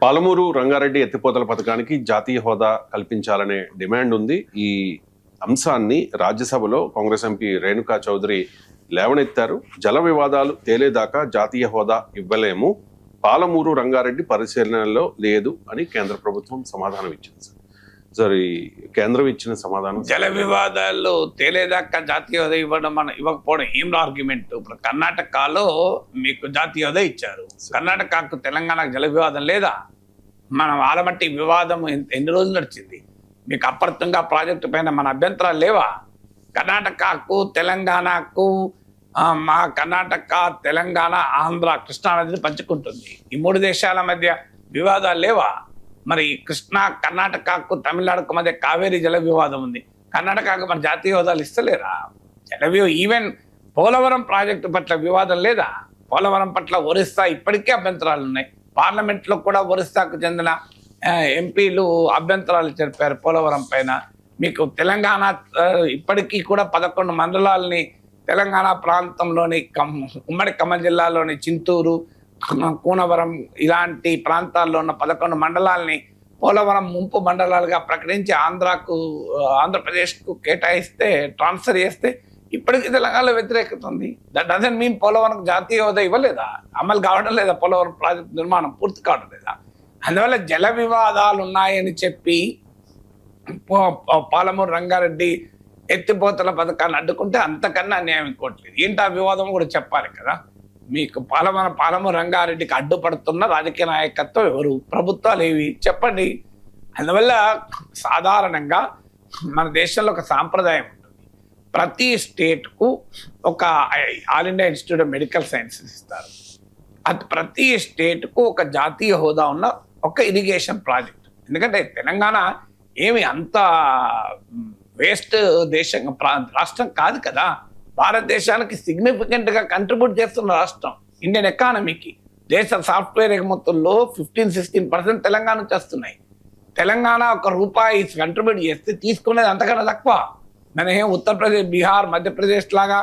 పాలమూరు రంగారెడ్డి ఎత్తిపోతల పథకానికి జాతీయ హోదా కల్పించాలనే డిమాండ్ ఉంది. ఈ అంశాన్ని రాజ్యసభలో కాంగ్రెస్ ఎంపీ రేణుకా చౌదరి లేవనెత్తారు. జల వివాదాలు తేలేదాకా జాతీయ హోదా ఇవ్వలేము, పాలమూరు రంగారెడ్డి పరిశీలనలో లేదు అని కేంద్ర ప్రభుత్వం సమాధానం ఇచ్చింది. సార్, ఈ కేంద్రం ఇచ్చిన సమాధానం, జల వివాదాలు తేలేదాకా జాతీయ హోదా ఇవ్వకపోవడం ఏం ఆర్గ్యుమెంట్? ఇప్పుడు కర్ణాటకలో మీకు జాతీయ హోదా ఇచ్చారు, కర్ణాటకకు తెలంగాణకు జల వివాదం లేదా? మనం ఆలమట్టి వివాదం ఎన్ని రోజులు నడిచింది? మీకు అప్పర్తంగా ప్రాజెక్టు పైన మన అభ్యంతరాలు లేవా? కర్ణాటకకు తెలంగాణకు మా కర్ణాటక తెలంగాణ ఆంధ్ర కృష్ణా నదిని పంచుకుంటుంది. ఈ మూడు దేశాల మధ్య వివాదాలు లేవా? మరి కృష్ణా కర్ణాటకకు తమిళనాడుకు మధ్య కావేరీ జల వివాదం ఉంది, కర్ణాటకకు మన జాతీయ హోదాలు ఇస్తలేరా? ఈవెన్ పోలవరం ప్రాజెక్టు పట్ల వివాదం లేదా? పోలవరం పట్ల ఒరిస్సా ఇప్పటికే అభ్యంతరాలు ఉన్నాయి. పార్లమెంట్లో కూడా ఒరిస్సాకు చెందిన ఎంపీలు అభ్యంతరాలు తెలిపారు పోలవరం పైన. మీకు తెలంగాణ ఇప్పటికీ కూడా 11 మండలాలని తెలంగాణ ప్రాంతంలోని ఉమ్మడి ఖమ్మం జిల్లాలోని చింతూరు, కూనవరం ఇలాంటి ప్రాంతాల్లో ఉన్న 11 మండలాలని పోలవరం ముంపు మండలాలుగా ప్రకటించి ఆంధ్రప్రదేశ్కు కేటాయిస్తే, ట్రాన్స్ఫర్ చేస్తే ఇప్పటికీ తెలంగాణలో వ్యతిరేకత ఉంది. దట్ డజంట్ మీన్ పోలవరం జాతీయ హోదా ఇవ్వలేదా? అమలు కావడం లేదా? పోలవరం ప్రాజెక్టు నిర్మాణం పూర్తి కావడం లేదా? అందువల్ల జల వివాదాలు ఉన్నాయని చెప్పి పాలమూరు రంగారెడ్డి ఎత్తిపోతల పథకాన్ని అడ్డుకుంటే అంతకన్నా అన్యాయం ఇంకోట్లేదు. ఏంటి ఆ వివాదం కూడా చెప్పాలి కదా. మీకు పాలమూరు రంగారెడ్డికి అడ్డుపడుతున్న రాజకీయ నాయకత్వం ఎవరు? ప్రభుత్వాలు ఏవి? చెప్పండి. అందువల్ల సాధారణంగా మన దేశంలో ఒక సాంప్రదాయం ఉంటుంది. ప్రతి స్టేట్కు ఒక all India institute of medical sciences ఇస్తారు. అది ప్రతి స్టేట్కు ఒక జాతీయ హోదా ఉన్న ఒక ఇరిగేషన్ ప్రాజెక్ట్. ఎందుకంటే తెలంగాణ ఏమి అంత వేస్ట్ రాష్ట్రం కాదు కదా. భారతదేశానికి సిగ్నిఫికెంట్గా కంట్రిబ్యూట్ చేస్తున్న రాష్ట్రం. ఇండియన్ ఎకానమీకి దేశ సాఫ్ట్వేర్ ఎగుమతుల్లో 15-16% తెలంగాణ నుంచి వస్తున్నాయి. తెలంగాణ ₹1 కంట్రిబ్యూట్ చేస్తే తీసుకునేది అంతకన్నా తక్కువ. మన ఏం ఉత్తరప్రదేశ్, బీహార్, మధ్యప్రదేశ్ లాగా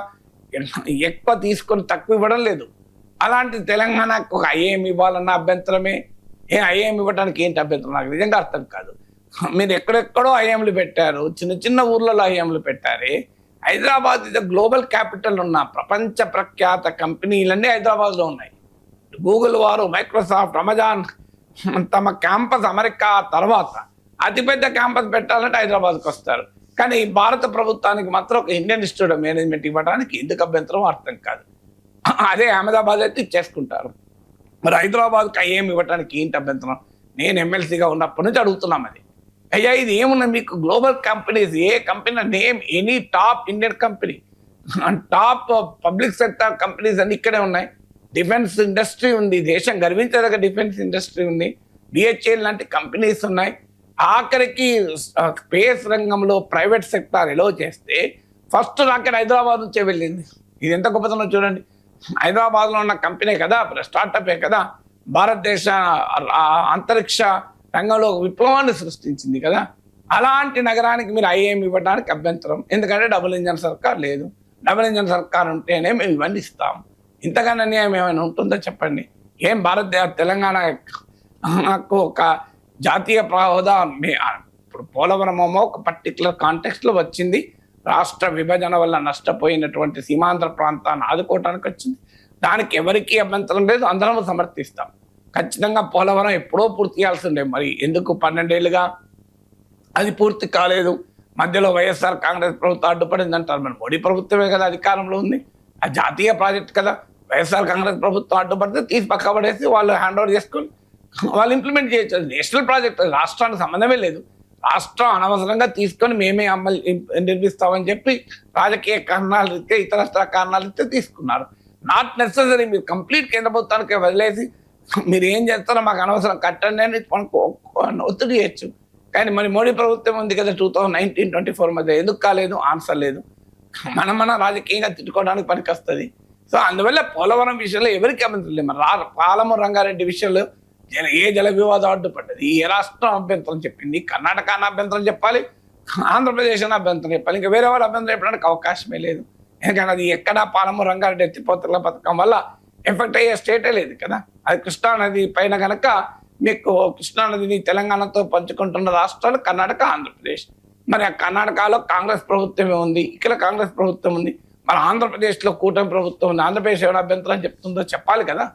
ఎక్కువ తీసుకొని తక్కువ ఇవ్వడం లేదు. అలాంటి తెలంగాణకు ఒక ఐఏఎం ఇవ్వాలన్న అభ్యంతరమే. ఐఏఎం ఇవ్వడానికి ఏంటి అభ్యంతరం? నాకు నిజంగా అర్థం కాదు. మీరు ఎక్కడెక్కడో ఐఏఎంలు పెట్టారు, చిన్న చిన్న ఊర్లలో ఐఏఎంలు పెట్టారు. హైదరాబాద్ ఇది గ్లోబల్ క్యాపిటల్ ఉన్న ప్రపంచ ప్రఖ్యాత కంపెనీలన్నీ హైదరాబాద్లో ఉన్నాయి. గూగుల్ వారు, మైక్రోసాఫ్ట్, అమెజాన్ తమ క్యాంపస్ అమెరికా తర్వాత అతిపెద్ద క్యాంపస్ పెట్టాలంటే హైదరాబాద్కి వస్తారు. కానీ భారత ప్రభుత్వానికి మాత్రం ఒక ఇండియన్ ఇన్స్టిట్యూట్ ఆఫ్ మేనేజ్మెంట్ ఇవ్వడానికి ఎందుకు అభ్యంతరం అర్థం కాదు. అదే అహ్మదాబాద్ అయితే ఇచ్చేసుకుంటారు. మరి హైదరాబాద్కి ఏమి ఇవ్వడానికి ఏంటి అభ్యంతరం? నేను ఎమ్మెల్సీగా ఉన్నప్పటి నుంచి అడుగుతున్నాం అది. అయ్యా, ఇది ఏమున్నాయి మీకు? గ్లోబల్ కంపెనీస్, ఏ company name any top Indian company, top public sector companies అన్ని ఇక్కడే ఉన్నాయి. డిఫెన్స్ ఇండస్ట్రీ ఉంది, దేశం గర్వించదగ్గ డిఫెన్స్ ఇండస్ట్రీ ఉంది. బిహెచ్ఎల్ లాంటి కంపెనీస్ ఉన్నాయి. ఆఖరికి స్పేస్ రంగంలో ప్రైవేట్ సెక్టార్ ఎలో చేస్తే ఫస్ట్ రాకెట్ హైదరాబాద్ నుంచే వెళ్ళింది. ఇది ఎంత గొప్పతనం చూడండి. హైదరాబాద్లో ఉన్న కంపెనీ కదా, స్టార్టపే కదా భారతదేశ అంతరిక్ష రంగంలో విప్లవాన్ని సృష్టించింది కదా. అలాంటి నగరానికి మీరు ఐఏఎం ఇవ్వడానికి అభ్యంతరం. ఎందుకంటే డబుల్ ఇంజన్ సర్కార్ లేదు. డబుల్ ఇంజన్ సర్కార్ ఉంటేనే మేము ఇవన్నీ ఇస్తాం. ఇంతకన్నా అన్యాయం ఏమైనా ఉంటుందో చెప్పండి. ఏం తెలంగాణకు ఒక జాతీయ హోదా? ఇప్పుడు పోలవరం ఒక పర్టికులర్ కాంటెక్స్ట్లో వచ్చింది. రాష్ట్ర విభజన వల్ల నష్టపోయినటువంటి సీమాంధ్ర ప్రాంతాన్ని ఆదుకోవటానికి వచ్చింది. దానికి ఎవరికీ అభ్యంతరం లేదు, అందరం సమర్థిస్తాం. ఖచ్చితంగా పోలవరం ఎప్పుడో పూర్తి చేయాల్సిందే. మరి ఎందుకు 12 ఏళ్ళుగా అది పూర్తి కాలేదు? మధ్యలో వైఎస్ఆర్ కాంగ్రెస్ ప్రభుత్వం అడ్డుపడింది అంటారు. మరి మోడీ ప్రభుత్వమే కదా అధికారంలో ఉంది, ఆ జాతీయ ప్రాజెక్ట్ కదా. వైఎస్ఆర్ కాంగ్రెస్ ప్రభుత్వం అడ్డుపడితే తీసి పక్క పడేసి వాళ్ళు హ్యాండ్ ఓవర్ చేసుకొని వాళ్ళు ఇంప్లిమెంట్ చేయొచ్చు. నేషనల్ ప్రాజెక్ట్, రాష్ట్రానికి సంబంధమే లేదు. రాష్ట్రం అనవసరంగా తీసుకొని మేమే నిర్మిస్తామని చెప్పి రాజకీయ కారణాలు ఇస్తే, ఇతరత్ర కారణాలు ఇస్తే తీసుకున్నారు. Not necessary. మీరు కంప్లీట్ కేంద్ర ప్రభుత్వానికి వదిలేసి మీరు ఏం చేస్తారో మాకు అనవసరం, కట్టండి అని ఒత్తిడి చేయొచ్చు. కానీ మరి మోడీ ప్రభుత్వం ఉంది కదా 2019-24 మధ్య ఎందుకు కాలేదు? ఆన్సర్ లేదు. మన రాజకీయంగా తిట్టుకోవడానికి పనికి వస్తుంది. సో అందువల్ల పోలవరం విషయంలో ఎవరికి అభ్యంతరం లేదు. మరి పాలమూరు రంగారెడ్డి విషయంలో ఏ జల వివాదం అడ్డుపడ్డది? ఏ రాష్ట్రం అభ్యంతరం చెప్పింది? కర్ణాటక అభ్యంతరం చెప్పాలి, ఆంధ్రప్రదేశ్ అభ్యంతరం చెప్పాలి. ఇంకా వేరే వాళ్ళు అభ్యంతరం చెప్పడానికి అవకాశమే లేదు. ఎందుకంటే అది ఎక్కడా పాలమూరు రంగారెడ్డి ఎత్తిపోతల పథకం వల్ల ఎఫెక్ట్ అయ్యే స్టేటే లేదు కదా. అది కృష్ణా నది పైన కనుక మీకు కృష్ణానదిని తెలంగాణతో పంచుకుంటున్న రాష్ట్రాలు కర్ణాటక, ఆంధ్రప్రదేశ్. మరి ఆ కర్ణాటకలో కాంగ్రెస్ ప్రభుత్వమే ఉంది, ఇక్కడ కాంగ్రెస్ ప్రభుత్వం ఉంది, మన ఆంధ్రప్రదేశ్లో కూటమి ప్రభుత్వం ఉంది. ఆంధ్రప్రదేశ్ ఎవరు అభ్యంతరం చెప్తుందో చెప్పాలి కదా.